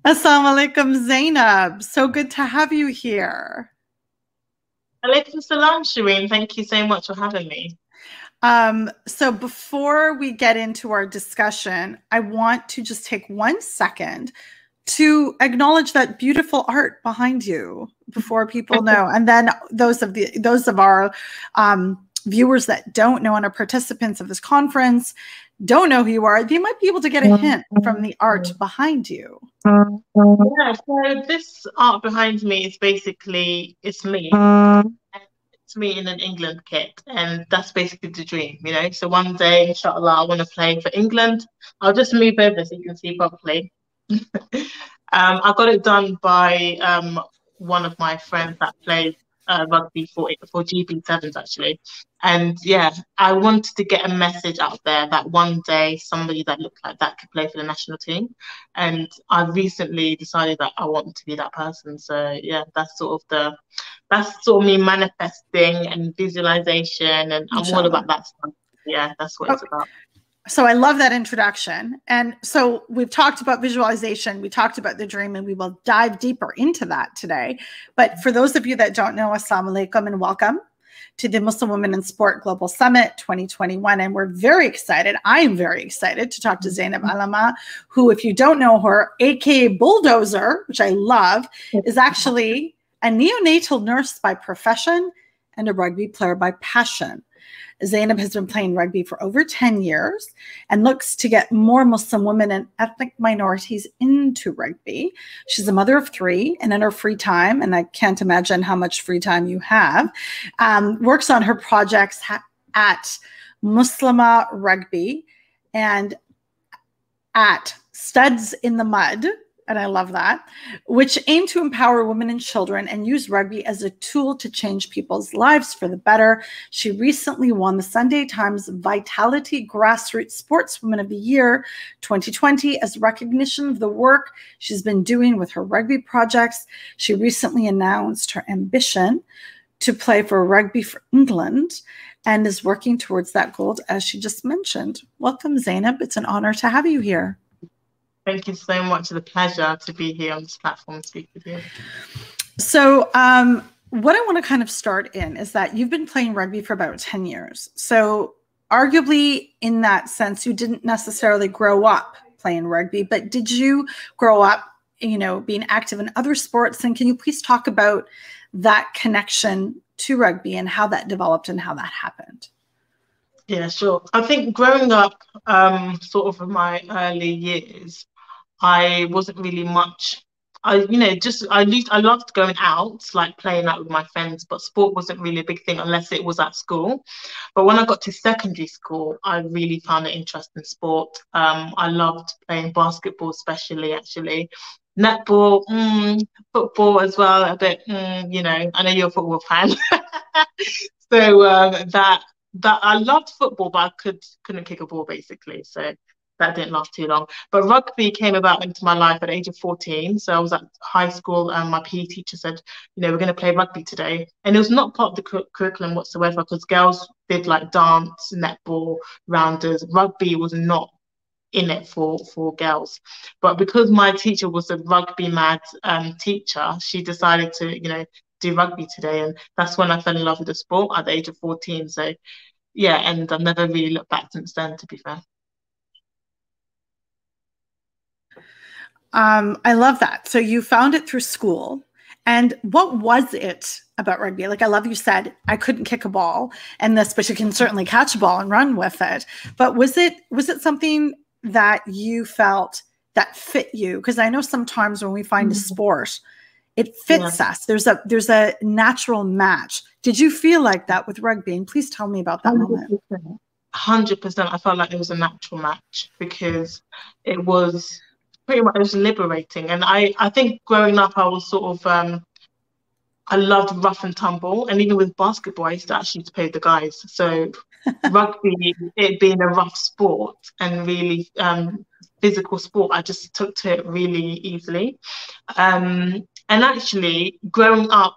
Assalamu alaikum, Zainab. So good to have you here. Alaikum salam, Shireen. Thank you so much for having me. So before we get into our discussion, I want to just take 1 second to acknowledge that beautiful art behind you before people know. And then those of our viewers that don't know and are participants of this conference don't know who you are, they might be able to get a hint from the art behind you. Yeah, so this art behind me is basically it's me. It's me in an England kit, and that's basically the dream, you know. So one day, inshallah, I want to play for England. I'll just move over so you can see properly. I got it done by one of my friends that plays rugby for GB7s actually, and yeah, I wanted to get a message out there that one day somebody that looked like that could play for the national team, and I recently decided that I want to be that person. So yeah, that's sort of me manifesting and visualization, and I'm all Inshallah. about that stuff. Yeah, that's what it's about. So I love that introduction. And so we've talked about visualization, we talked about the dream, and we will dive deeper into that today. But for those of you that don't know, assalamu alaikum and welcome to the Muslim Women in Sport Global Summit 2021. And we're very excited. I am very excited to talk to Zainab Alema, who, if you don't know her, aka Bulldozer, which I love, is actually a neonatal nurse by profession and a rugby player by passion. Zainab has been playing rugby for over 10 years and looks to get more Muslim women and ethnic minorities into rugby. She's a mother of 3, and in her free time, and I can't imagine how much free time you have, works on her projects at Muslima Rugby and at Studs in the Mud, and I love that, which aim to empower women and children and use rugby as a tool to change people's lives for the better. She recently won the Sunday Times Vitality Grassroots Sportswoman of the Year 2020 as recognition of the work she's been doing with her rugby projects. She recently announced her ambition to play for Rugby for England and is working towards that goal, as she just mentioned. Welcome, Zainab. It's an honor to have you here. Thank you so much. It's a pleasure to be here on this platform and speak with you. So what I want to kind of start in is that you've been playing rugby for about 10 years. So arguably in that sense, you didn't necessarily grow up playing rugby, but did you grow up, you know, being active in other sports? And can you please talk about that connection to rugby and how that developed and how that happened? Yeah, sure. I think growing up, sort of in my early years, I wasn't really much. I loved going out, like playing out with my friends, but sport wasn't really a big thing unless it was at school. But when I got to secondary school, I really found an interest in sport. I loved playing basketball, especially actually. Netball, football as well, a bit, you know, I know you're a football fan. So that I loved football, but couldn't kick a ball basically. So that didn't last too long. But rugby came about into my life at the age of 14. So I was at high school and my PE teacher said, you know, we're going to play rugby today. And it was not part of the curriculum whatsoever because girls did like dance, netball, rounders. Rugby was not in it for girls. But because my teacher was a rugby mad teacher, she decided to, you know, do rugby today. And that's when I fell in love with the sport at the age of 14. So yeah, and I've never really looked back since then, to be fair. I love that. So you found it through school. And what was it about rugby? Like, I love you said, I couldn't kick a ball and this, but you can certainly catch a ball and run with it. But was it something that you felt that fit you? Because I know sometimes when we find a sport, it fits us. There's a natural match. Did you feel like that with rugby? And please tell me about that 100%. moment. 100%. I felt like it was a natural match because it was pretty much, it was liberating. And I think growing up, I was sort of I loved rough and tumble, and even with basketball, I used to actually play the guys. So rugby, it being a rough sport and really physical sport, I just took to it really easily. And actually, growing up,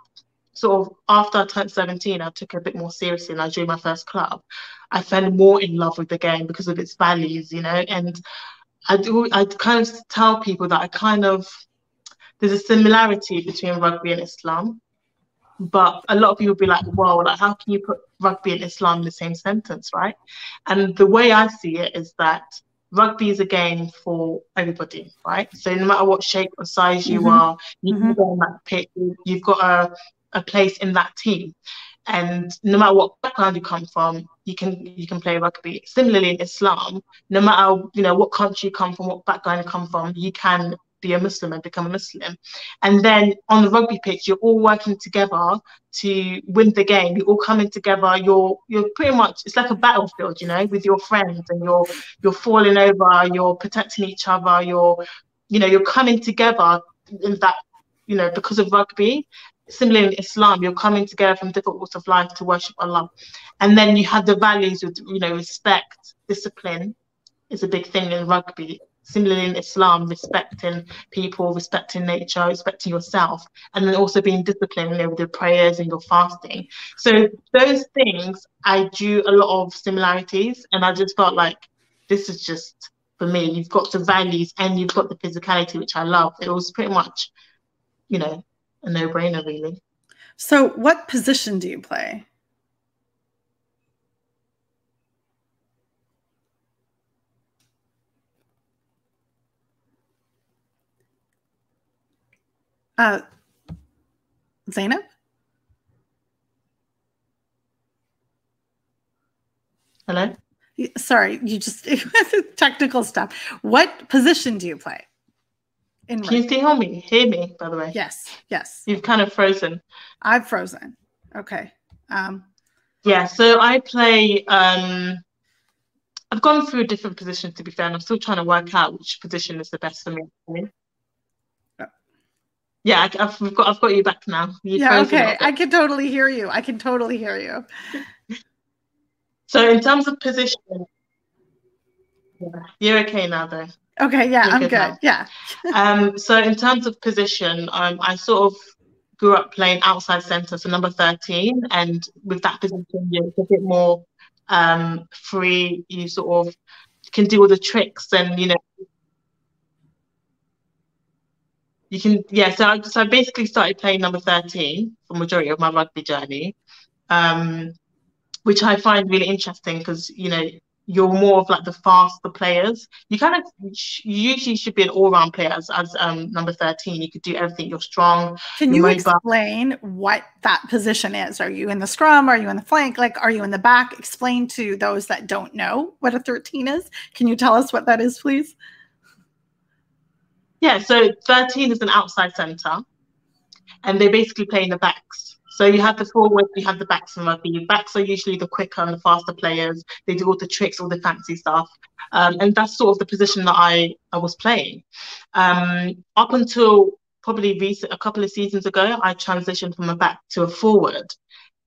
sort of after I turned 17, I took it a bit more seriously and I joined my first club. I fell more in love with the game because of its values, you know, and I kind of tell people that there's a similarity between rugby and Islam, but a lot of people be like, "Whoa, like how can you put rugby and Islam in the same sentence, right?" And the way I see it is that rugby is a game for everybody, right? So no matter what shape or size you are, you can go on that pitch, you've got a place in that team. And no matter what background you come from, you can play rugby. Similarly in Islam, no matter what country you come from, what background you come from, you can be a Muslim and become a Muslim. And then on the rugby pitch, you're all working together to win the game. You're all coming together. You're pretty much, it's like a battlefield, with your friends, and you're falling over, you're protecting each other, you're coming together in that, because of rugby. Similarly in Islam, you're coming together from different walks of life to worship Allah. And then you have the values of, respect, discipline is a big thing in rugby. Similarly in Islam, respecting people, respecting nature, respecting yourself, and then also being disciplined, with your prayers and your fasting. So those things, I drew a lot of similarities, and I just felt like this is just, for me, you've got the values and you've got the physicality, which I love. It was pretty much, a no-brainer, really. So what position do you play? Zainab? Hello? Sorry, you just technical stuff. What position do you play? Can you still hear me, by the way? Yes, yes. You've kind of frozen. I've frozen. Okay. Yeah, so I play, I've gone through different positions, to be fair, and I'm still trying to work out which position is the best for me. Oh. Yeah, I've got you back now. Okay. I can totally hear you. So in terms of position, you're okay now, though. Okay, yeah, I'm good. Now. Yeah. So in terms of position, I sort of grew up playing outside centre, so number 13, and with that position, it's a bit more free. You sort of can do all the tricks, and you can. Yeah. So I basically started playing number 13 for the majority of my rugby journey, which I find really interesting because you're more of like the faster players. You usually should be an all-round player as number 13. You could do everything. You're strong. Can you explain what that position is? Are you in the scrum? Are you in the flank? Like, are you in the back? Explain to those that don't know what a 13 is. Can you tell us what that is, please? Yeah, so 13 is an outside centre, and they basically play in the backs. So you have the forwards, you have the backs in rugby. Your backs are usually the quicker and the faster players. They do all the tricks, all the fancy stuff. And that's sort of the position that I was playing. Up until probably a couple of seasons ago, I transitioned from a back to a forward.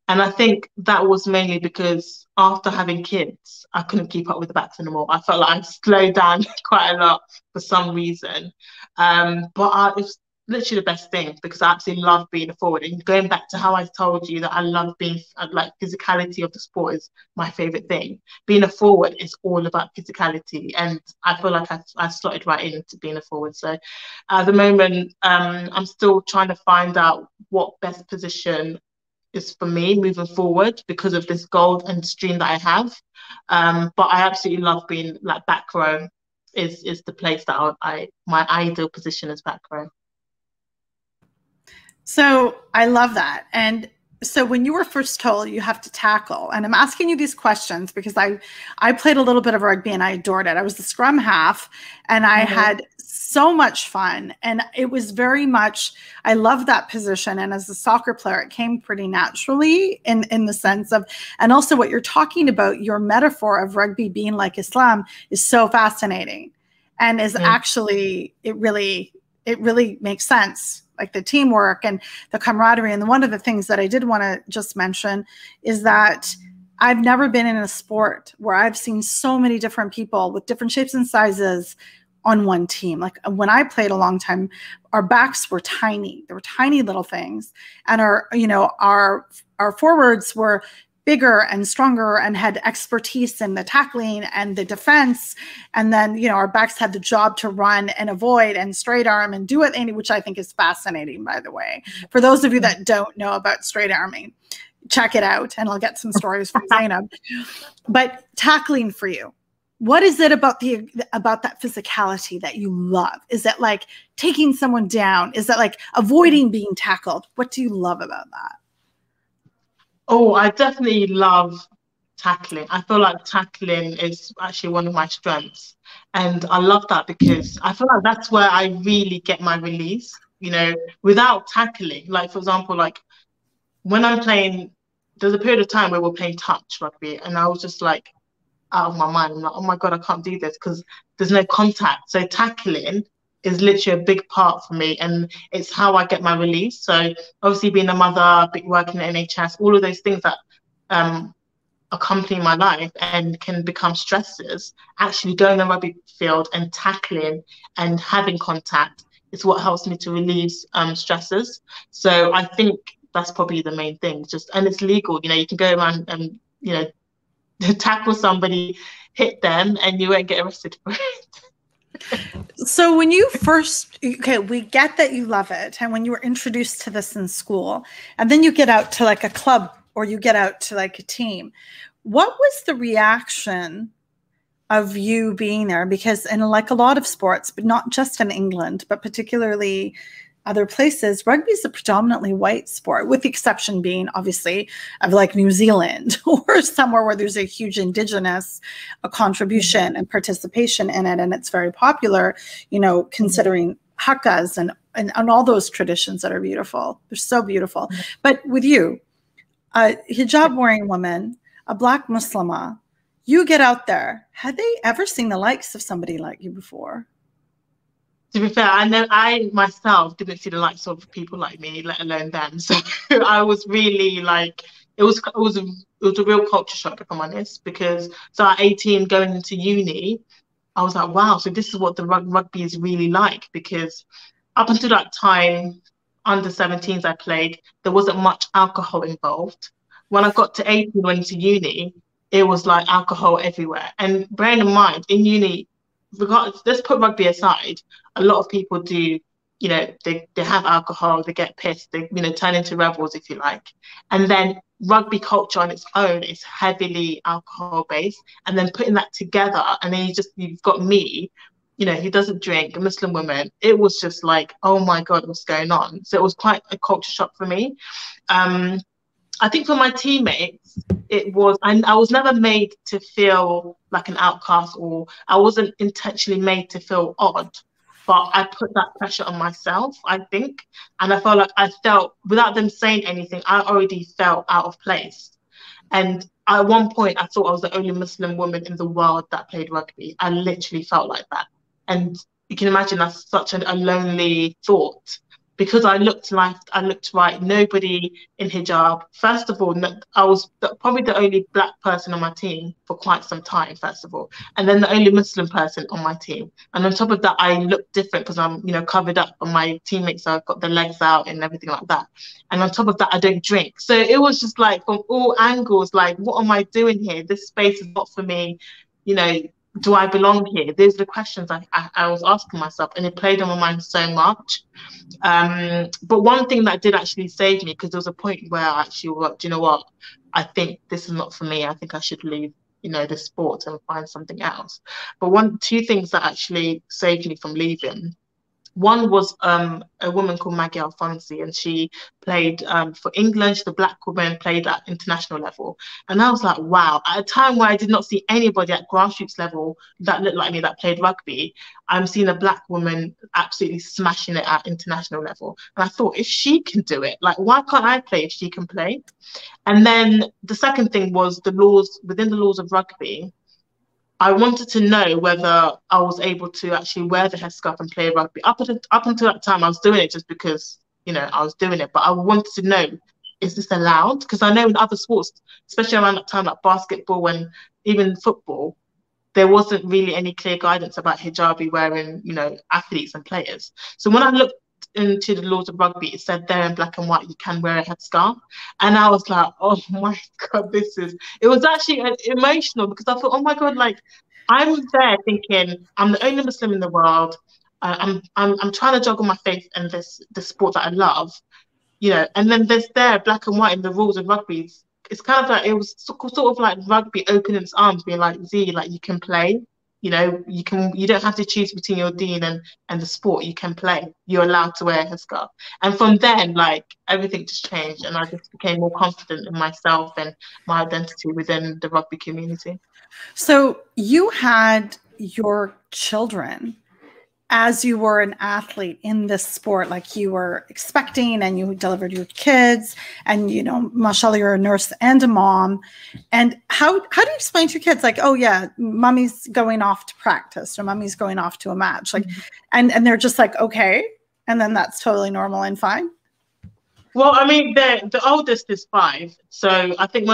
And I think that was mainly because after having kids, I couldn't keep up with the backs anymore. I felt like I'd slowed down quite a lot for some reason. But it's literally the best thing because I absolutely love being a forward. And going back to how I told you that I love being, like, physicality of the sport is my favorite thing. Being a forward is all about physicality, and I feel like I slotted right into being a forward. So at the moment, I'm still trying to find out what best position is for me moving forward because of this goal and stream that I have. But I absolutely love being like back row. Is the place that my ideal position is back row. So I love that. And so when you were first told you have to tackle, and I'm asking you these questions because I played a little bit of rugby and I adored it. I was the scrum half and I had so much fun. And it was very much, I loved that position. And as a soccer player, it came pretty naturally in the sense of, and also what you're talking about, your metaphor of rugby being like Islam is so fascinating and is actually, it really makes sense. Like the teamwork and the camaraderie. And one of the things that I did want to just mention is that I've never been in a sport where I've seen so many different people with different shapes and sizes on one team. Like when I played a long time, our backs were tiny. They were tiny little things. And our forwards were bigger and stronger and had expertise in the tackling and the defense. And then, you know, our backs had the job to run and avoid and straight arm and do it, which I think is fascinating, by the way. For those of you that don't know about straight arming, check it out, and I'll get some stories from Zainab. But tackling for you, what is it about that physicality that you love? Is it like taking someone down? Is it like avoiding being tackled? What do you love about that? Oh, I definitely love tackling. I feel like tackling is actually one of my strengths. And I love that because I feel like that's where I really get my release. You know, without tackling, like for example, like when I'm playing, there's a period of time where we're playing touch rugby, and I was just like out of my mind. I'm like, oh my God, I can't do this because there's no contact. So tackling is literally a big part for me, and it's how I get my release. So obviously being a mother, working at NHS, all of those things that accompany my life and can become stressors, actually going on the rugby field and tackling and having contact is what helps me to relieve stressors. So I think that's probably the main thing. Just, and it's legal, you know, you can go around and, you know, tackle somebody, hit them, and you won't get arrested for it. So when you first, okay, we get that you love it, and when you were introduced to this in school, and then you get out to like a club or you get out to like a team, what was the reaction of you being there? Because in like a lot of sports, but not just in England, but particularly other places, rugby is a predominantly white sport, with the exception being obviously of like New Zealand or somewhere where there's a huge indigenous contribution and participation in it. And it's very popular, you know, considering hakas and all those traditions that are beautiful. They're so beautiful. But with you, a hijab wearing woman, a Black Muslimah, you get out there. Had they ever seen the likes of somebody like you before? To be fair, I know I myself didn't see the likes of people like me, let alone them. So I was really like, it was a real culture shock, if I'm honest, because so at 18 going into uni, I was like, wow, so this is what the rugby is really like. Because up until that time, under 17s I played, there wasn't much alcohol involved. When I got to 18, went into uni, it was like alcohol everywhere. And bearing in mind, in uni, regardless, let's put rugby aside, a lot of people do, you know, they have alcohol, they get pissed, they, you know, turn into rebels, if you like. And then rugby culture on its own is heavily alcohol based. And then putting that together, and then you've got me, you know, who doesn't drink, a Muslim woman. It was just like, oh my God, what's going on? So it was quite a culture shock for me. I think for my teammates, it was, I was never made to feel like an outcast, or I wasn't intentionally made to feel odd, but I put that pressure on myself, I think. And I felt like I felt, without them saying anything, I already felt out of place. And at one point, I thought I was the only Muslim woman in the world that played rugby. I literally felt like that. And you can imagine that's such a lonely thought. Because I looked left, I looked right, nobody in hijab. First of all, I was probably the only Black person on my team for quite some time, first of all. And then the only Muslim person on my team. And on top of that, I look different because I'm, you know, covered up on my teammates. So I've got the legs out and everything like that. And on top of that, I don't drink. So it was just like from all angles, like, what am I doing here? This space is not for me. You know, do I belong here? These are the questions I was asking myself, and it played on my mind so much. But one thing that did actually save me, because there was a point where I actually worked, you know what, I think this is not for me. I think I should leave, you know, the sport and find something else. But two things that actually saved me from leaving. One was a woman called Maggie Alfonsi, and she played for England. She's a Black woman, played at international level. And I was like, wow, at a time where I did not see anybody at grassroots level that looked like me that played rugby, I'm seeing a Black woman absolutely smashing it at international level. And I thought, if she can do it, like, why can't I play if she can play? And then the second thing was the laws, within the laws of rugby, I wanted to know whether I was able to actually wear the headscarf and play rugby. Up until that time, I was doing it just because, you know, I was doing it. But I wanted to know, is this allowed? Because I know in other sports, especially around that time, like basketball and even football, there wasn't really any clear guidance about hijabi wearing, you know, athletes and players. So when I looked into the laws of rugby, it said there in black and white, you can wear a headscarf. And I was like, oh my God, it was actually emotional because I thought, oh my God, like I'm there thinking I'm the only Muslim in the world. I'm trying to juggle my faith and the sport that I love, and then there's there black and white in the rules of rugby. It's kind of like it was sort of like rugby opening its arms, being like, Z, like you can play. You don't have to choose between your deen and the sport. You can play. You're allowed to wear a headscarf. And from then, like everything just changed, and I just became more confident in myself and my identity within the rugby community. So you had your children as you were an athlete in this sport, like you were expecting, and you delivered your kids, and mashallah, you're a nurse and a mom. And how do you explain to your kids, like, oh yeah, mommy's going off to practice, or mommy's going off to a match, like, and they're just like, okay, and then that's totally normal and fine? Well, I mean, the oldest is 5, so I think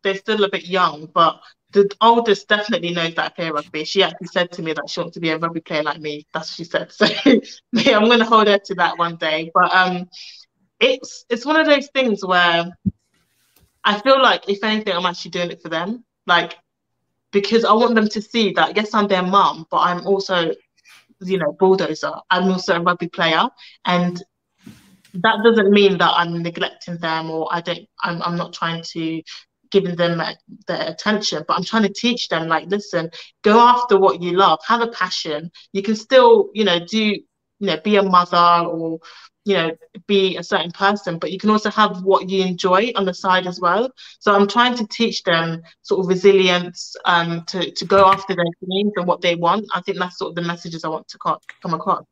they're still a bit young, but the oldest definitely knows that I play rugby. She actually said to me that she wants to be a rugby player like me. That's what she said. So yeah, I'm going to hold her to that one day. But it's one of those things where I feel like, if anything, I'm actually doing it for them. Like, because I want them to see that, yes, I'm their mum, but I'm also, bulldozer. I'm also a rugby player. And that doesn't mean that I'm neglecting them, or I'm not trying to giving them their attention, but I'm trying to teach them, like, listen, go after what you love, have a passion. You can still, be a mother, or, be a certain person, but you can also have what you enjoy on the side as well. So I'm trying to teach them sort of resilience, to go after their dreams and what they want. I think that's sort of the messages I want to come across.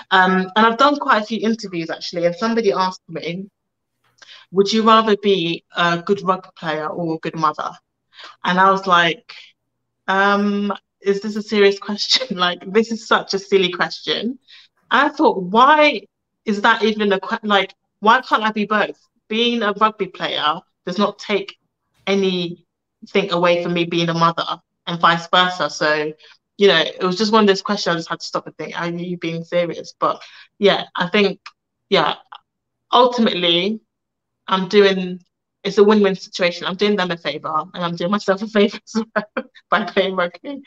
And I've done quite a few interviews actually, and somebody asked me, would you rather be a good rugby player or a good mother? And I was like, is this a serious question? Like, this is such a silly question. And I thought, why is that even like, why can't I be both? Being a rugby player does not take anything away from me being a mother, and vice versa. So, it was just one of those questions I just had to stop and think, are you being serious? But yeah, I think, yeah, ultimately, it's a win-win situation. I'm doing them a favor, and I'm doing myself a favor as well by playing rugby.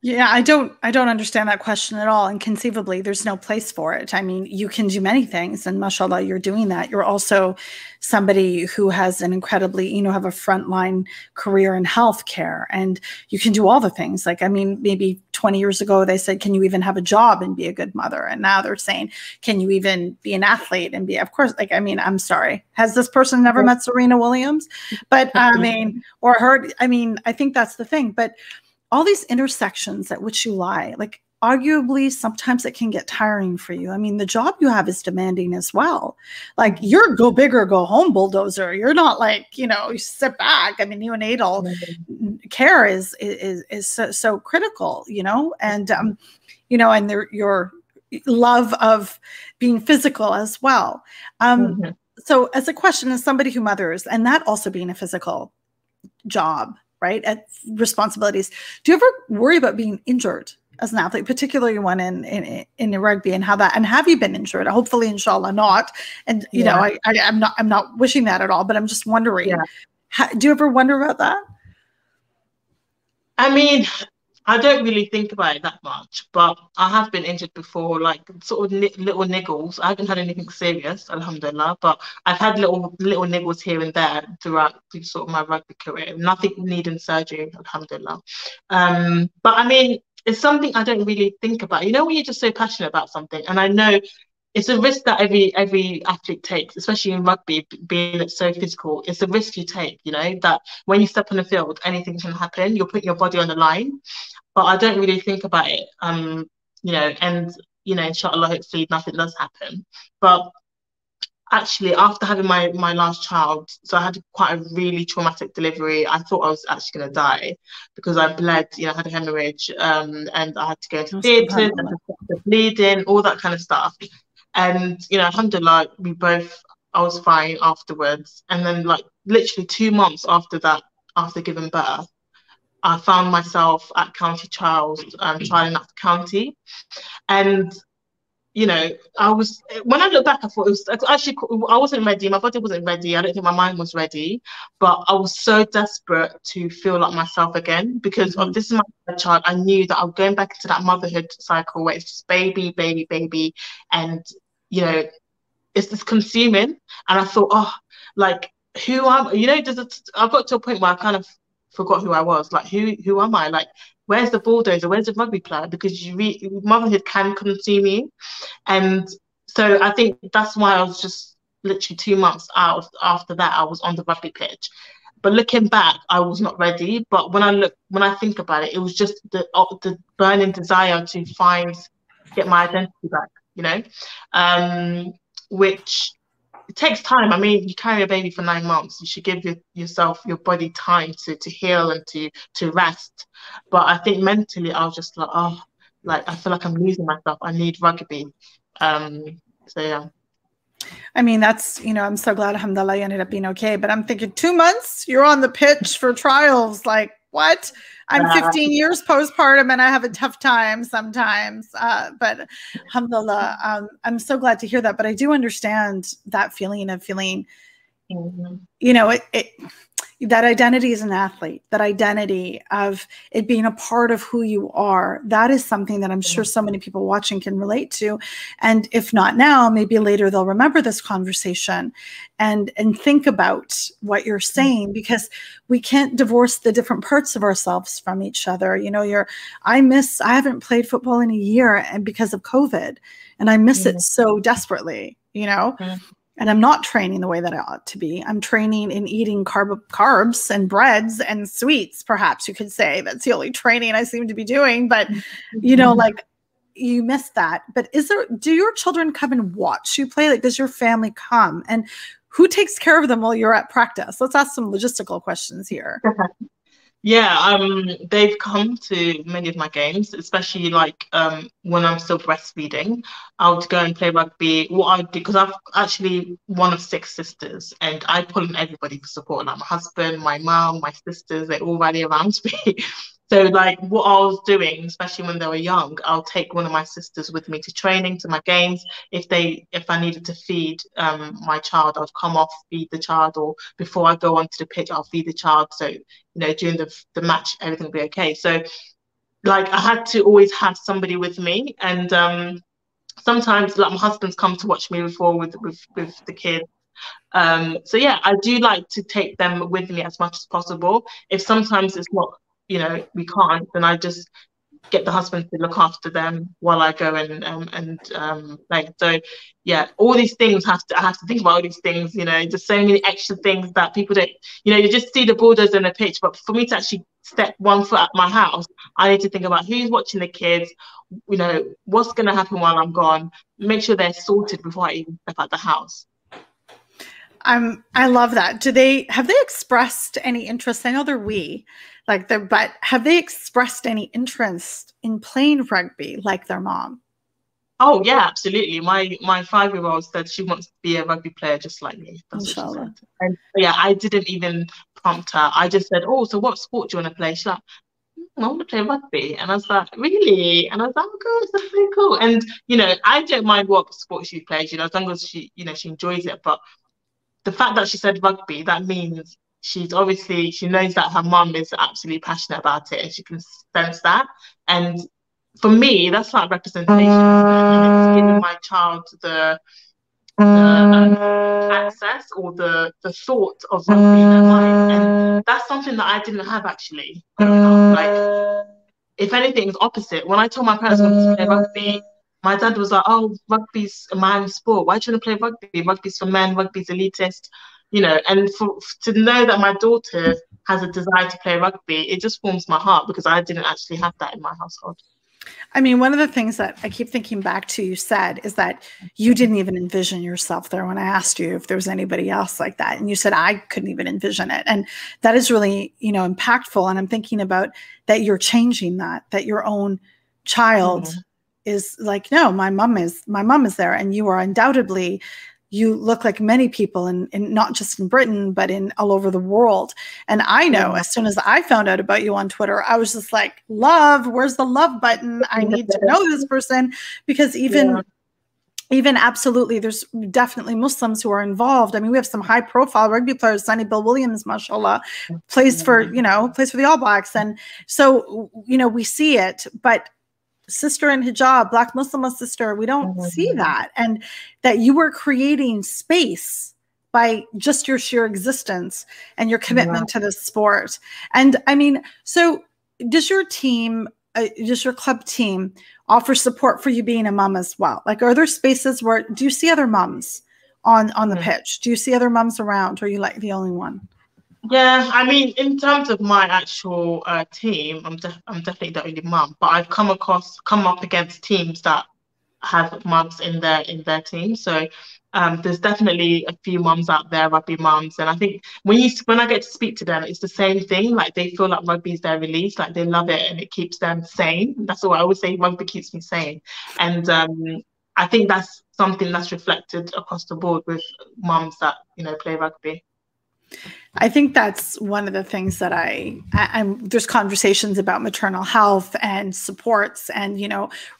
Yeah, I don't understand that question at all. And conceivably, there's no place for it. I mean, you can do many things, and mashallah, you're doing that. You're also somebody who has an incredibly, have a frontline career in healthcare, and you can do all the things. Like, I mean, maybe 20 years ago, they said, can you even have a job and be a good mother? And now they're saying, can you even be an athlete and be, of course, like, I mean, I'm sorry. Has this person never met Serena Williams? But I mean, or heard, I mean, I think that's the thing. But all these intersections at which you lie, like, arguably sometimes it can get tiring for you. I mean, the job you have is demanding as well. Like, you're go big or go home bulldozer. You're not like, you sit back. I mean, neonatal care is so critical, and and your love of being physical as well. So as a question, as somebody who mothers, and that also being a physical job, right, at responsibilities, do you ever worry about being injured as an athlete, particularly one in rugby, and have you been injured? Hopefully, inshallah, not. And I'm not wishing that at all, but I'm just wondering, do you ever wonder about that? I mean, I don't really think about it that much, but I have been injured before, like sort of little niggles. I haven't had anything serious, alhamdulillah, but I've had little niggles here and there throughout sort of my rugby career. Nothing needing surgery, alhamdulillah. But I mean, it's something I don't really think about. When you're just so passionate about something, and I know it's a risk that every athlete takes, especially in rugby, being it's so physical. It's a risk you take, that when you step on the field, anything can happen. You're putting your body on the line. But I don't really think about it, and inshallah, hopefully nothing does happen. But actually, after having my last child, so I had quite a really traumatic delivery. I thought I was actually going to die because I bled, I had a hemorrhage, and I had to go into theatres and the bleeding, all that kind of stuff. And, alhamdulillah, I was fine afterwards. And then, like, literally 2 months after that, after giving birth, I found myself at county trials, trialing out the county. And, you know, I was, when I look back, I thought it was actually, I wasn't ready. My body wasn't ready. I don't think my mind was ready, but I was so desperate to feel like myself again because of this is my child. I knew that I was going back into that motherhood cycle where it's just baby, baby, baby. And, you know, it's just consuming. And I thought, oh, like, who am, you know, I got to a point where I kind of forgot who I was. Like, who am I? Like, where's the bulldozer? Where's the rugby player? Because motherhood can consume you. And so I think that's why I was just literally 2 months out after that, I was on the rugby pitch. But looking back, I was not ready. But when I think about it, it was just the burning desire to get my identity back, you know, which it takes time. I mean, you carry a baby for 9 months. You should give yourself, your body time to heal and to rest. But I think mentally, I was just like, oh, like I feel like I'm losing myself. I need rugby. So yeah. I mean, that's, you know, I'm so glad, alhamdulillah, you ended up being okay. But I'm thinking 2 months, you're on the pitch for trials. Like, what? I'm 15 years postpartum and I have a tough time sometimes. But alhamdulillah, I'm so glad to hear that. But I do understand that feeling of feeling, you know, that identity as an athlete, that identity of it being a part of who you are. That is something that I'm sure so many people watching can relate to. And if not now, maybe later they'll remember this conversation and think about what you're saying, because we can't divorce the different parts of ourselves from each other. You know, I haven't played football in a year and because of COVID, and I miss it so desperately, you know. And I'm not training the way that I ought to be. I'm training in eating carbs and breads and sweets, perhaps you could say. That's the only training I seem to be doing. But, you know, like, you miss that. But do your children come and watch you play? Like, does your family come? And who takes care of them while you're at practice? Let's ask some logistical questions here. Yeah, they've come to many of my games, especially like when I'm still breastfeeding. I would go and play rugby. What I do, because I've actually one of 6 sisters, and I pull in everybody for support, like my husband, my mom, my sisters, they all rally around me. So like what I was doing, especially when they were young, I'll take one of my sisters with me to training, to my games. If I needed to feed my child, I'd come off, feed the child, or before I go onto the pitch, I'll feed the child. So, you know, during the match, everything will be okay. So like I had to always have somebody with me. And sometimes like my husband's come to watch me before with the kids. So yeah, I do like to take them with me as much as possible. If sometimes it's not, you know, we can't, then I just get the husband to look after them while I go and like, so yeah, all these things I have to think about all these things, you know, just so many extra things that people don't, you know, you just see the bulldozer in the pitch, but for me to actually step one foot at my house, I need to think about who's watching the kids, you know, what's going to happen while I'm gone, make sure they're sorted before I even step out the house. I love that. Have they expressed any interest? I know they're but have they expressed any interest in playing rugby like their mom? Oh yeah, absolutely. My 5-year-old said she wants to be a rugby player just like me. That's Inshallah. what she said. And yeah, I didn't even prompt her. I just said, "Oh, so what sport do you want to play?" She's like, "I want to play rugby." And I was like, "Really?" And I was like, "Oh, gosh, that's so cool." And you know, I don't mind what sport she plays, you know, as long as she, you know, she enjoys it. But the fact that she said rugby, that means she knows that her mum is absolutely passionate about it, and she can sense that. And for me, that's like representation, isn't it? It's giving my child the access or the thought of rugby in their mind, and that's something that I didn't have actually growing up. Like, if anything, it's opposite. When I told my parents I wanted to play rugby, my dad was like, "Oh, rugby's a man's sport. Why do you want to play rugby? Rugby's for men. Rugby's elitist." You know, and to know that my daughter has a desire to play rugby, it just warms my heart because I didn't actually have that in my household. I mean, one of the things that I keep thinking back to, you said, is that you didn't even envision yourself there when I asked you if there was anybody else like that. And you said, I couldn't even envision it. And that is really, you know, impactful. And I'm thinking about that you're changing that your own child is like, no, my mom is there. And you are undoubtedly, you look like many people in not just in Britain, but in all over the world. And I know as soon as I found out about you on Twitter, I was just like, love, where's the love button? I need to know this person, because even even absolutely, there's definitely Muslims who are involved. I mean, we have some high profile rugby players. Sonny Bill Williams, mashallah, plays for, plays for the All Blacks. And so, we see it, but sister in hijab, Black Muslim sister, we don't see that. And that you were creating space by just your sheer existence and your commitment to this sport. And I mean, so does your team, does your club team offer support for you being a mom as well? Like, are there spaces where, do you see other moms on the pitch? Do you see other moms around, or are you like the only one? Yeah, I mean, in terms of my actual team, I'm definitely the only mum, but I've come up against teams that have mums in their team. So there's definitely a few mums out there, rugby mums, and I think when I get to speak to them, it's the same thing. Like, they feel like rugby is their release, like they love it and it keeps them sane. That's what I always say, rugby keeps me sane, and I think that's something that's reflected across the board with mums that play rugby. I think that's one of the things that there's conversations about maternal health and supports and,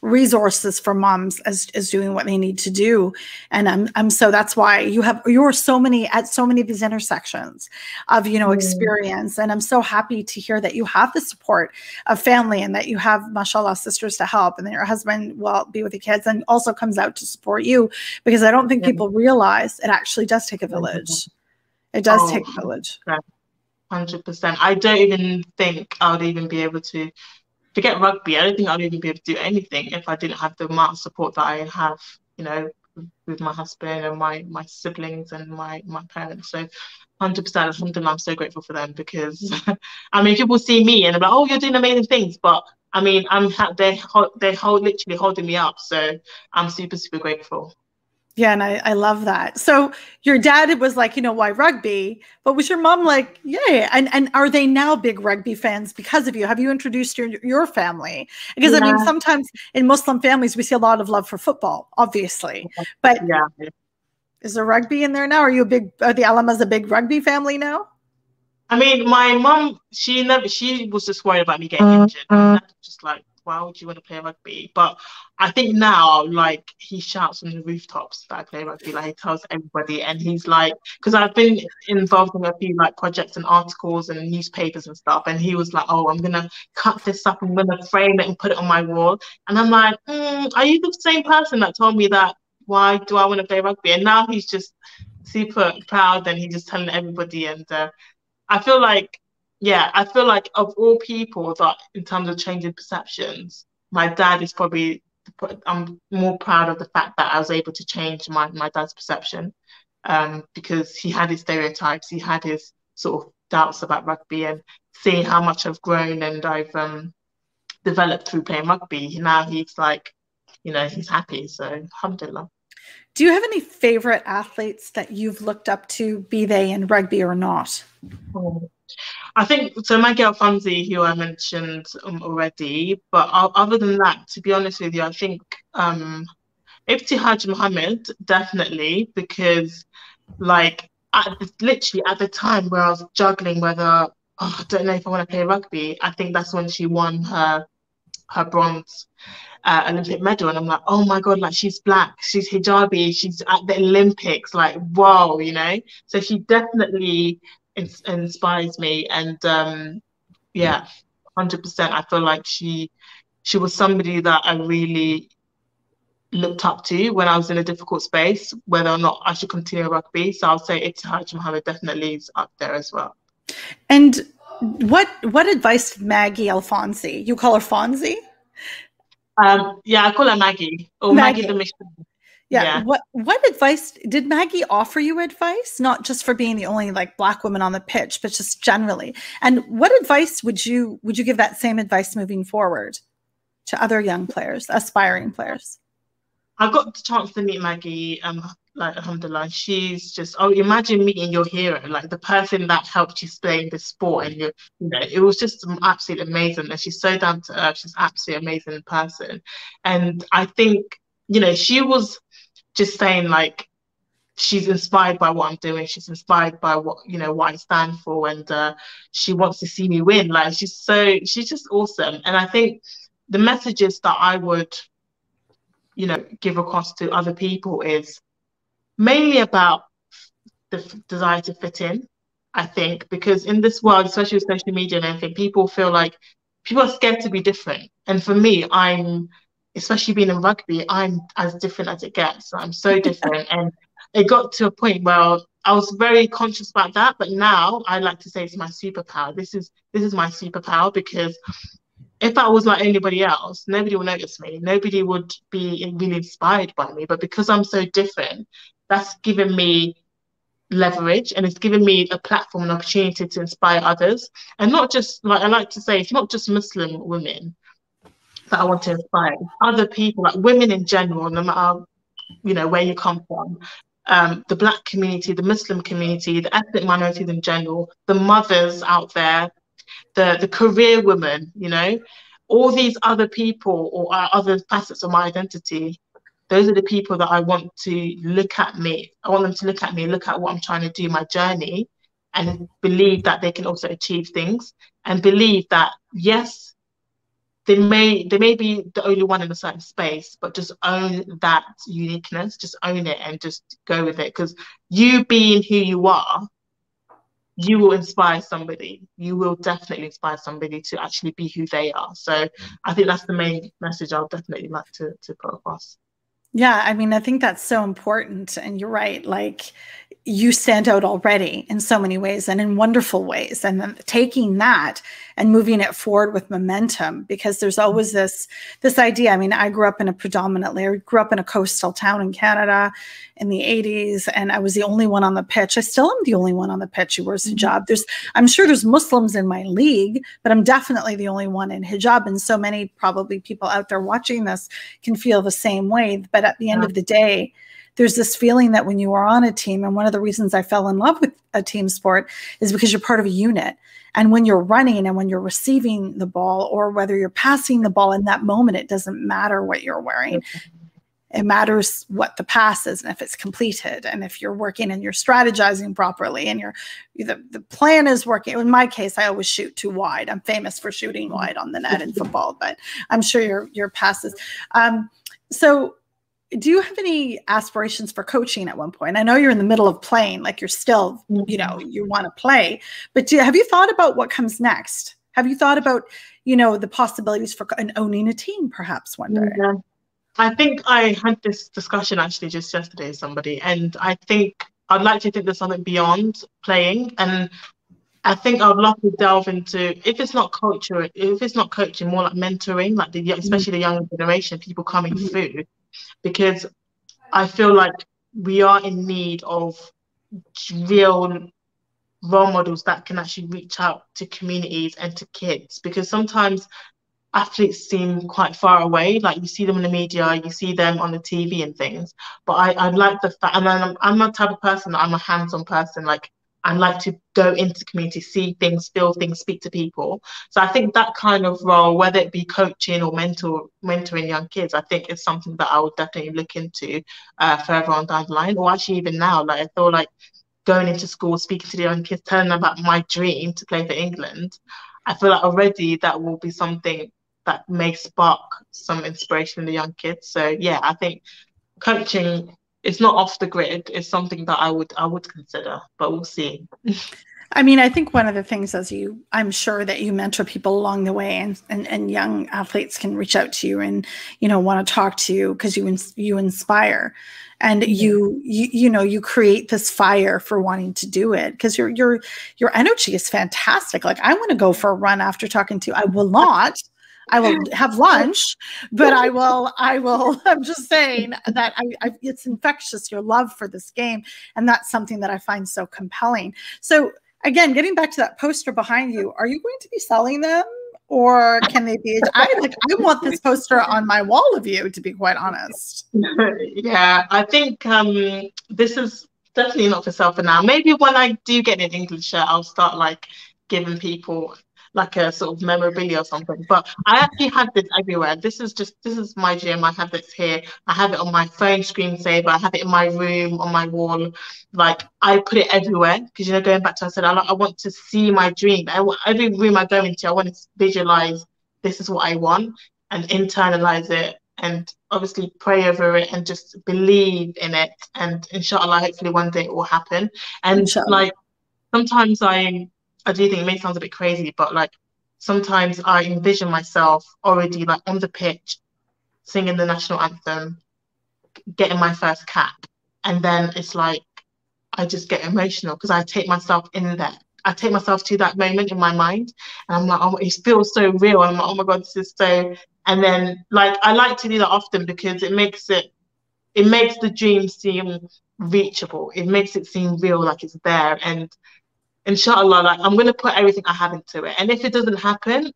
resources for moms as doing what they need to do. And so that's why you're so many at so many of these intersections of, experience. And I'm so happy to hear that you have the support of family and that you have, mashallah, sisters to help, and then your husband will be with the kids and also comes out to support you, because I don't think people realize it actually does take a village. It does take a village. 100%. I don't even think I would even be able to forget rugby. I don't think I'd even be able to do anything if I didn't have the amount of support that I have, with my husband and my siblings and my parents. So 100%, alhamdulillah, I'm so grateful for them, because I mean, people see me and they're like, oh, you're doing amazing things, but I mean, they're literally holding me up. So I'm super, super grateful. Yeah, and I love that. So your dad was like, why rugby? But was your mom like, yeah? And are they now big rugby fans because of you? Have you introduced your family? Because I mean, sometimes in Muslim families, we see a lot of love for football, obviously. But is there rugby in there now? Are the Alemas a big rugby family now? I mean, my mom, she was just worried about me getting injured. Just like, why would you want to play rugby? But I think now, like, he shouts from the rooftops that I play rugby. Like, he tells everybody, and he's like, because I've been involved in a few like projects and articles and newspapers and stuff, and he was like, oh, I'm gonna cut this up, I'm gonna frame it and put it on my wall. And I'm like, are you the same person that told me that? Why do I want to play rugby? And now he's just super proud, and he's just telling everybody. And I feel like of all people that, in terms of changing perceptions, my dad is probably, I'm more proud of the fact that I was able to change my dad's perception, because he had his stereotypes, he had his sort of doubts about rugby, and seeing how much I've grown and I've developed through playing rugby, now he's like, he's happy. So alhamdulillah. Do you have any favorite athletes that you've looked up to, be they in rugby or not? I think so. Maggie Alfonsi, who I mentioned already, but other than that, to be honest with you, I think Ibtihaj Mohammed, definitely, because like literally at the time where I was juggling whether I don't know if I want to play rugby, I think that's when she won her bronze Olympic medal, and I'm like, oh my god, like, she's black, she's hijabi, she's at the Olympics, like, whoa, so she definitely inspires me. And 100%, I feel like she was somebody that I really looked up to when I was in a difficult space, whether or not I should continue rugby. So I'll say Ibtihaj Mohammed definitely is up there as well. And what advice did Maggie Alfonsi, you call her Fonzie? I call her Maggie, or Maggie the Mission. Yeah. What advice did Maggie offer you? Advice, not just for being the only like black woman on the pitch, but just generally. And what advice would you give that same advice moving forward to other young players, aspiring players? I got the chance to meet Maggie. Like, alhamdulillah, she's just, imagine meeting your hero, like the person that helped you stay in the sport, and it was just absolutely amazing. And she's so down to earth. She's absolutely amazing person. And I think, she was just saying, like, she's inspired by what I'm doing. She's inspired by what I stand for, and she wants to see me win. Like, she's just awesome. And I think the messages that I would give across to other people is mainly about the desire to fit in, I think, because in this world, especially with social media and everything, people feel like people are scared to be different. And for me, especially being in rugby, I'm as different as it gets. I'm so different. And it got to a point where I was very conscious about that. But now I like to say it's my superpower. This is my superpower, because if I was like anybody else, nobody would notice me. Nobody would be really inspired by me. But because I'm so different, that's given me leverage, and it's given me a platform and opportunity to inspire others. And not just, like I like to say, it's not just Muslim women that I want to inspire. It's other people, like women in general, no matter where you come from. The Black community, the Muslim community, the ethnic minorities in general, the mothers out there, the career women, all these other people or other facets of my identity. Those are the people that I want to look at me. I want them to look at me, look at what I'm trying to do, my journey, and believe that they can also achieve things, and believe that, yes, they may be the only one in a certain space, but just own that uniqueness, just own it and just go with it. Because you being who you are, you will inspire somebody. You will definitely inspire somebody to actually be who they are. So I think that's the main message I'll definitely like to put across. Yeah, I mean, I think that's so important. And you're right. Like, you stand out already in so many ways and in wonderful ways. And then taking that and moving it forward with momentum, because there's always this idea. I mean, I grew up in a coastal town in Canada in the 80s, and I was the only one on the pitch. I still am the only one on the pitch who wears hijab. I'm sure there's Muslims in my league, but I'm definitely the only one in hijab. And so many probably people out there watching this can feel the same way. But at the end of the day, there's this feeling that when you are on a team, and one of the reasons I fell in love with a team sport is because you're part of a unit. And when you're running and when you're receiving the ball, or whether you're passing the ball in that moment, it doesn't matter what you're wearing. It matters what the pass is and if it's completed, and if you're working and you're strategizing properly and the plan is working. In my case, I always shoot too wide. I'm famous for shooting wide on the net in football, but I'm sure your passes. So do you have any aspirations for coaching at one point? I know you're in the middle of playing, like you're still, you want to play, but have you thought about what comes next? Have you thought about, the possibilities for owning a team perhaps one day? Yeah. I think I had this discussion actually just yesterday with somebody, and I think I'd like to think there's something beyond playing. And I think I'd love to delve into, if it's not coaching, more like mentoring, like especially the younger generation, people coming through, because I feel like we are in need of real role models that can actually reach out to communities and to kids, because sometimes athletes seem quite far away. Like, you see them in the media, you see them on the TV and things, but I like the fact, and I'm the type of person that I'm a hands-on person. Like, I like to go into community, see things, feel things, speak to people. So I think that kind of role, whether it be coaching or mentoring young kids, I think is something that I would definitely look into further on down the line, or actually even now. Like, I feel like going into school, speaking to the young kids, telling them about my dream to play for England, I feel like already that will be something that may spark some inspiration in the young kids. So yeah, I think coaching is not off the grid. It's something that I would consider, but we'll see. I mean, I think one of the things, I'm sure that you mentor people along the way, and young athletes can reach out to you and, want to talk to you because you inspire, and you create this fire for wanting to do it, because your energy is fantastic. Like, I want to go for a run after talking to you. I will not. I will have lunch, but I will, I'm just saying that it's infectious, your love for this game. And that's something that I find so compelling. So again, getting back to that poster behind you, are you going to be selling them, or can they be, I want this poster on my wall of you, to be quite honest. Yeah, I think this is definitely not for sale for now. Maybe when I do get an English shirt, I'll start like giving people like a sort of memorabilia or something. But I actually have this everywhere. This is my gym. I have this here. I have it on my phone screensaver. I have it in my room, on my wall. Like, I put it everywhere because, going back to what I said, I want to see my dream. Every room I go into, I want to visualize this is what I want and internalize it and obviously pray over it and just believe in it. And inshallah, hopefully one day it will happen. And Inshallah. like sometimes I do think it may sound a bit crazy, but like sometimes I envision myself already like on the pitch, singing the national anthem, getting my first cap. And then it's like I just get emotional because I take myself in there. I take myself to that moment in my mind, and I'm like, oh, it feels so real. I'm like, oh my God, this is so. And then, like, I like to do that often because it makes the dream seem reachable. It makes it seem real, like it's there. And inshallah, like, I'm gonna put everything I have into it. And if it doesn't happen,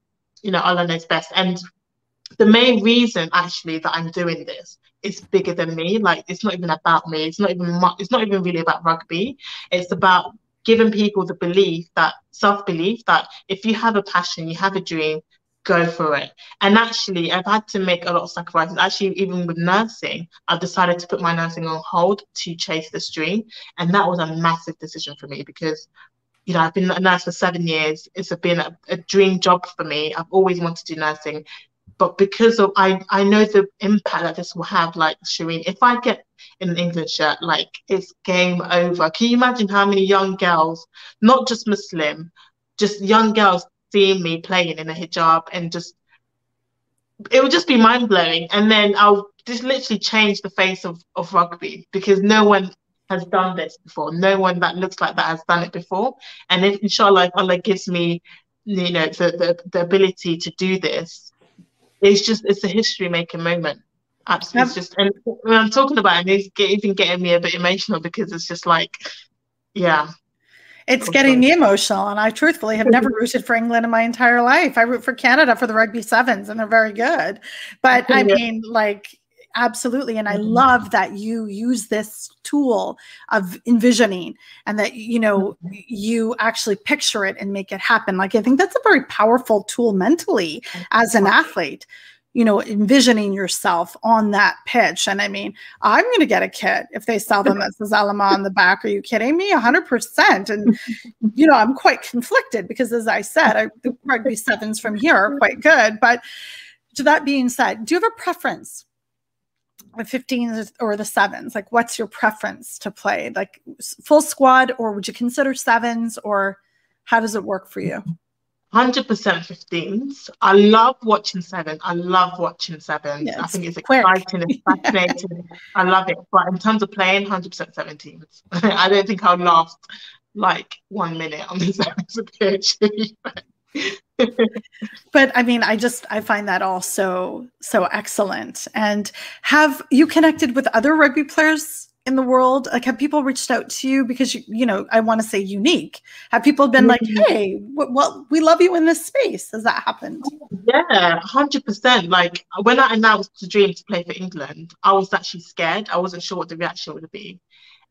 Allah knows best. And the main reason actually that I'm doing this is bigger than me. Like it's not even about me. It's not even really about rugby. It's about giving people the belief that self-belief that if you have a passion, you have a dream, go for it. And actually I've had to make a lot of sacrifices. Actually, even with nursing, I've decided to put my nursing on hold to chase this dream. And that was a massive decision for me because I've been a nurse for 7 years. It's been a dream job for me. I've always wanted to do nursing. But because of I know the impact that this will have, like Shireen, if I get in an England shirt, like it's game over. Can you imagine how many young girls, not just Muslim, just young girls seeing me playing in a hijab and just it would just be mind blowing. And then I'll just literally change the face of rugby because no one has done this before. No one that looks like that has done it before. And if inshallah, if Allah gives me, the ability to do this, it's a history making moment. Absolutely. It's just, and when I'm talking about it, it's even getting me a bit emotional because it's just like, yeah. It's getting me emotional, and I truthfully have never rooted for England in my entire life. I root for Canada for the rugby sevens, and they're very good. But I mean, like, absolutely. And I love that you use this tool of envisioning and that, you actually picture it and make it happen. Like, I think that's a very powerful tool mentally as an athlete. Envisioning yourself on that pitch. And I mean, I'm going to get a kit if they sell them that says Alema on the back. Are you kidding me? 100%. And, I'm quite conflicted because, as I said, the rugby sevens from here are quite good. But to that being said, do you have a preference? The 15s or the sevens? Like, what's your preference to play? Like full squad, or would you consider sevens, or how does it work for you? 100% 15s. I love watching sevens. Yes, I think it's exciting, it's fascinating. I love it. But in terms of playing, 100% 17s. I don't think I'll last like 1 minute on the sevens pitch. But I mean, I find that all so excellent. And have you connected with other rugby players in the world? Like, have people reached out to you because I want to say unique? Have people been like, hey, well, we love you in this space? Has that happened? Yeah, 100%. Like when I announced the dream to play for England, I was actually scared. I wasn't sure what the reaction would be.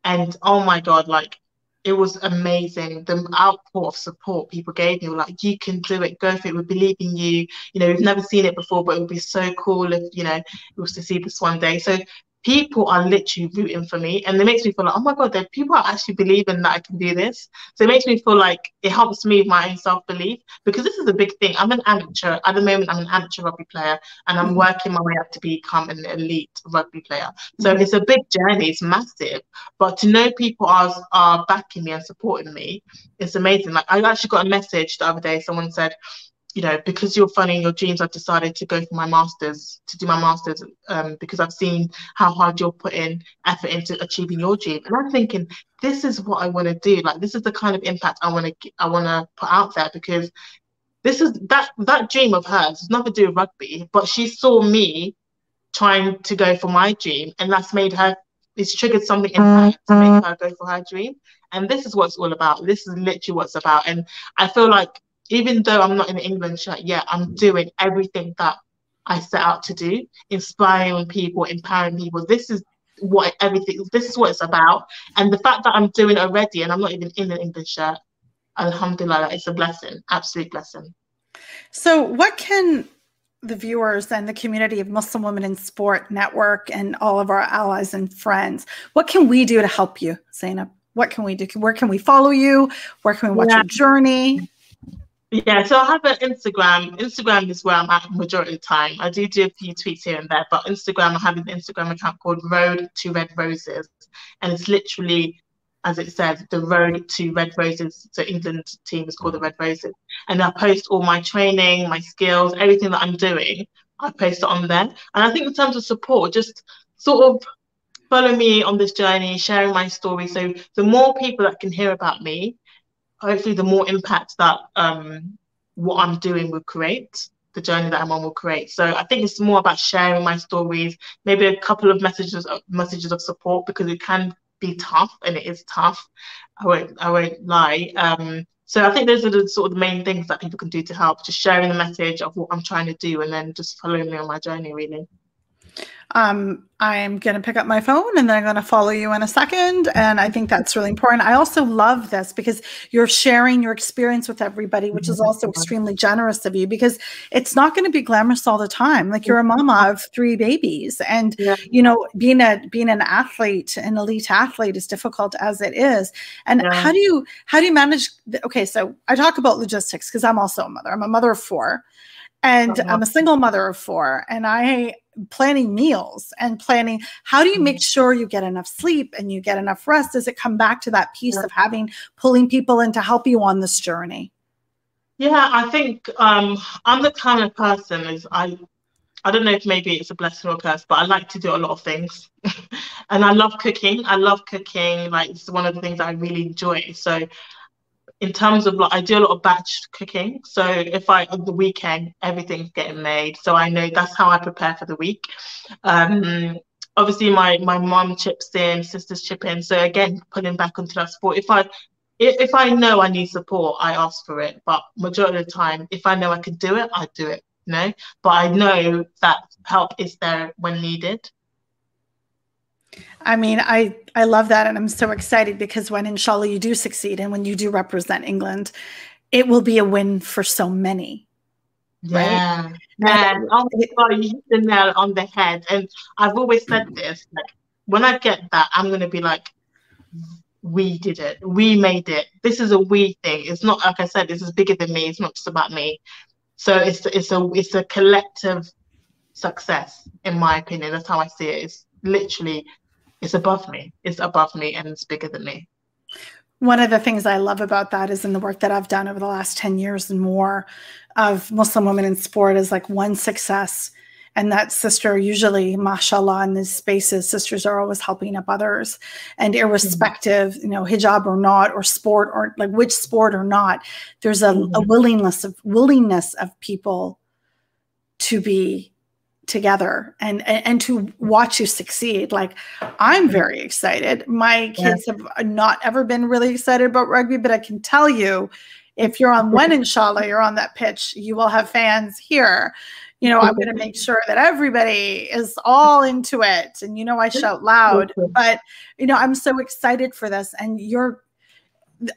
And oh my God, like it was amazing. The outpour of support people gave me were like, you can do it, go for it. We believe in you. We've never seen it before, but it would be so cool if, we was to see this one day. So people are literally rooting for me, and it makes me feel like, oh my God, people are actually believing that I can do this. So it makes me feel like it helps me with my own self-belief, because this is a big thing. I'm an amateur. At the moment, I'm an amateur rugby player, and I'm working my way up to become an elite rugby player. So it's a big journey. It's massive. But to know people are backing me and supporting me, it's amazing. Like I actually got a message the other day. Someone said, because you're following your dreams, I've decided to go for my master's, to do my master's, because I've seen how hard you're putting effort into achieving your dream. And I'm thinking, this is what I want to do. Like, this is the kind of impact I want to put out there, because this is that dream of hers has nothing to do with rugby, but she saw me trying to go for my dream, and that's made her, it's triggered something in her to make her go for her dream. And this is what it's all about. This is literally what it's about. And I feel like, even though I'm not in the England shirt yet, I'm doing everything that I set out to do, inspiring people, empowering people. This is what it's about. And the fact that I'm doing it already and I'm not even in an England shirt, alhamdulillah, it's a blessing, absolute blessing. So what can the viewers and the community of Muslim Women in Sport Network and all of our allies and friends, what can we do to help you, Zainab? What can we do? Where can we follow you? Where can we watch your journey? Yeah, so I have an Instagram. Instagram is where I'm at majority of the time. I do a few tweets here and there, but Instagram, I have an Instagram account called Road to Red Roses. And it's literally, as it says, the Road to Red Roses. So England team is called the Red Roses. And I post all my training, my skills, everything that I'm doing. I post it on there. And I think in terms of support, just sort of follow me on this journey, sharing my story. So the more people that can hear about me, hopefully the more impact that what I'm doing will create, the journey that I'm on will create. So I think it's more about sharing my stories, maybe a couple of messages of support, because it can be tough, and it is tough. I won't lie. So I think those are the sort of the main things that people can do to help, just sharing the message of what I'm trying to do, and then just following me on my journey, really. I'm going to pick up my phone and then I'm going to follow you in a second. And I think that's really important. I also love this because you're sharing your experience with everybody, which is also extremely generous of you, because it's not going to be glamorous all the time. Like, you're a mama of 3 babies, and, you know, being an athlete, an elite athlete, is difficult as it is. And how do you manage? Okay. So I talk about logistics because I'm also a mother. I'm a mother of 4. And I'm a single mother of 4, and I planning meals and planning, how do you make sure you get enough sleep and you get enough rest? Does it come back to that piece of pulling people in to help you on this journey? Yeah, I think I'm the kind of person, is I don't know if maybe it's a blessing or a curse, but I like to do a lot of things. And I love cooking. I love cooking. Like, it's one of the things I really enjoy. So in terms of, like, I do a lot of batch cooking. So if on the weekend, everything's getting made. So I know that's how I prepare for the week. Obviously my mom chips in, sisters chip in. So again, pulling back onto that support. If I know I need support, I ask for it. But majority of the time, if I know I can do it, I do it, you know? But I know that help is there when needed. I mean, I love that. And I'm so excited because when, inshallah, you do succeed and when you do represent England, it will be a win for so many. Right? Yeah. Oh my God, you hit the nail on the head. And I've always said this, like, when I get that, I'm gonna be like, we did it, we made it. This is a we thing. It's not, like I said, this is bigger than me. It's not just about me. So it's a collective success, in my opinion. That's how I see it. It's literally, it's above me. It's above me, and it's bigger than me. One of the things I love about that is in the work that I've done over the last 10 years and more of Muslim women in sport is like one success. And that sister, usually, mashallah, in these spaces, sisters are always helping up others. And irrespective, you know, hijab or not, or sport, or like which sport or not, there's a willingness of people to be together and to watch you succeed. Like, I'm very excited. My kids have not ever been really excited about rugby, but I can tell you, if you're on when, inshallah, you're on that pitch, you will have fans here. You know, I'm going to make sure that everybody is all into it. And, you know, I shout loud, but, you know, I'm so excited for this. And you're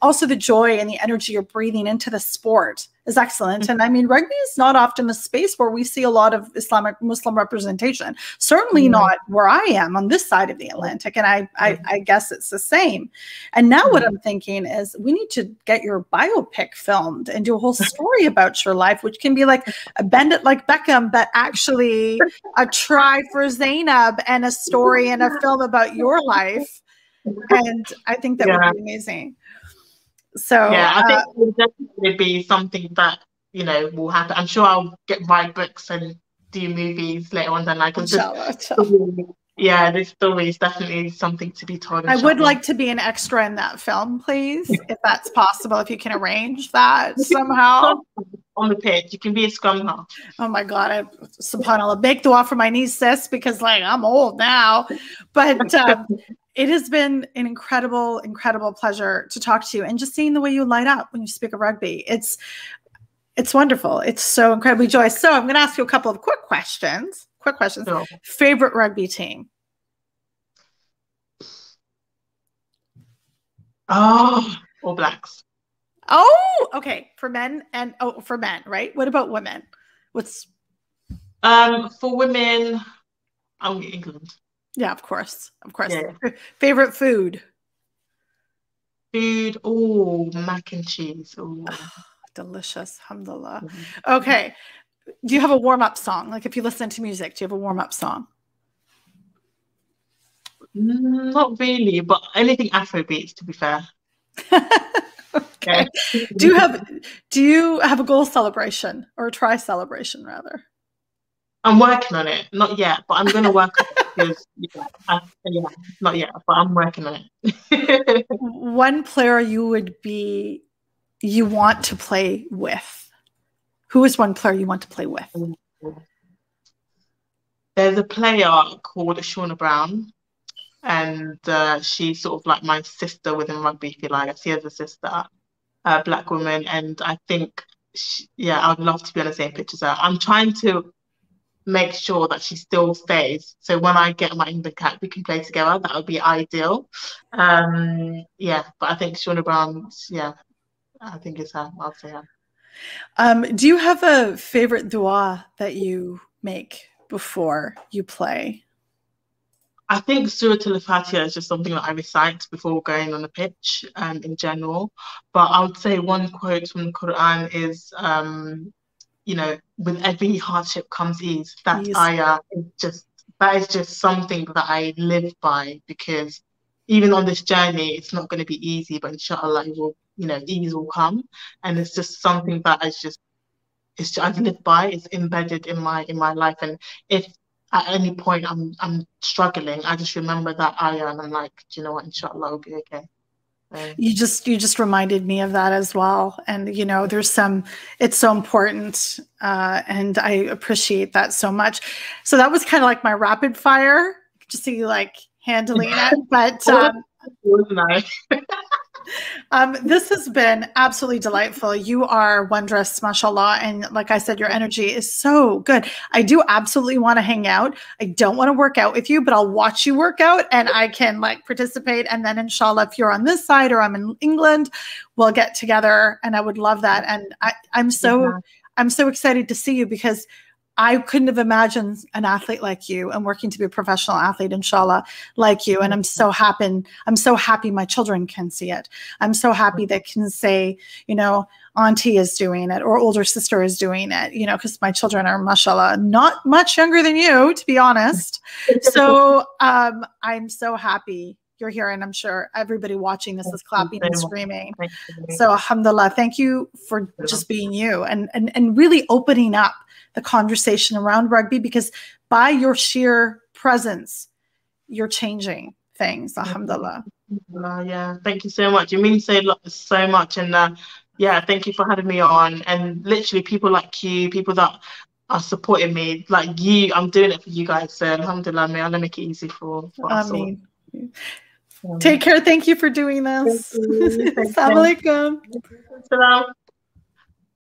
also, the joy and the energy you're breathing into the sport is excellent. And I mean, rugby is not often the space where we see a lot of Islamic Muslim representation, certainly not where I am on this side of the Atlantic. And I guess it's the same. And now what I'm thinking is we need to get your biopic filmed and do a whole story about your life, which can be like a Bend It Like Beckham, but actually a try for Zainab, and a story and a film about your life. And I think that would be amazing. So yeah, I think it will definitely be something that, you know, will happen. I'm sure I'll write books and do movies later on down the line, because this story is definitely something to be told. I would like to be an extra in that film, please, if that's possible, if you can arrange that somehow. On the pitch, you can be a scrum half. Oh my God, subhanAllah, make dua for my niece, sis, because like I'm old now. But it has been an incredible, incredible pleasure to talk to you, and just seeing the way you light up when you speak of rugby. It's wonderful. It's so incredibly joyous. So I'm going to ask you a couple of quick questions. Sure. Favorite rugby team? Oh, All Blacks. Oh, okay. For men, right? What about women? For women, I'm England. Yeah, of course. Yeah. Favorite food? Oh, mac and cheese. Oh, delicious. Alhamdulillah. Okay. Do you have a warm-up song? Like if you listen to music, do you have a warm-up song? Not really, but anything Afrobeats, to be fair. Okay. Yeah. Do you have a goal celebration or a try celebration rather? I'm working on it. Not yet, but I'm gonna work on it because yeah, not yet, but I'm working on it. One player you want to play with? Who is one player you want to play with? There's a player called Shauna Brown, and she's sort of like my sister within rugby, if you like. I see her as a sister, a black woman, and I think, I'd love to be on the same pitch as her. I'm trying to make sure that she still stays. So when I get my England cap, we can play together. That would be ideal. But I think Shauna Brown, I think it's her. I'll say her. Do you have a favorite dua that you make before you play? I think Surah Al-Fatiha is just something that I recite before going on the pitch, in general. But I would say one quote from the Quran is, with every hardship comes ease. That ayah is just something that I live by, because even on this journey, it's not going to be easy, but inshallah, it will, ease will come. And it's just something that I live by. It's embedded in my life. And if at any point I'm struggling, I just remember that ayah and I'm like, do you know what, inshallah, it'll be okay. You just reminded me of that as well. And, it's so important. And I appreciate that so much. So that was kind of like my rapid fire, just see you like handling it. But this has been absolutely delightful. You are wondrous, mashallah. And like I said, your energy is so good. I do absolutely want to hang out. I don't want to work out with you, but I'll watch you work out and I can like participate. And then inshallah, if you're on this side or I'm in England, we'll get together and I would love that. And I'm so excited to see you because I couldn't have imagined an athlete like you and working to be a professional athlete, inshallah, like you. And I'm so happy my children can see it. I'm so happy they can say, auntie is doing it or older sister is doing it, because my children are, mashallah, not much younger than you, to be honest. So I'm so happy you're here. And I'm sure everybody watching this is clapping and screaming. So alhamdulillah, thank you for just being you and really opening up the conversation around rugby, because by your sheer presence, you're changing things. Alhamdulillah. Yeah, thank you so much. You mean so much. And thank you for having me on. And literally people like you, people that are supporting me, like you, I'm doing it for you guys. So alhamdulillah, may Allah make it easy for us all. Take care. Thank you for doing this. Assalamu alaikum. Salam.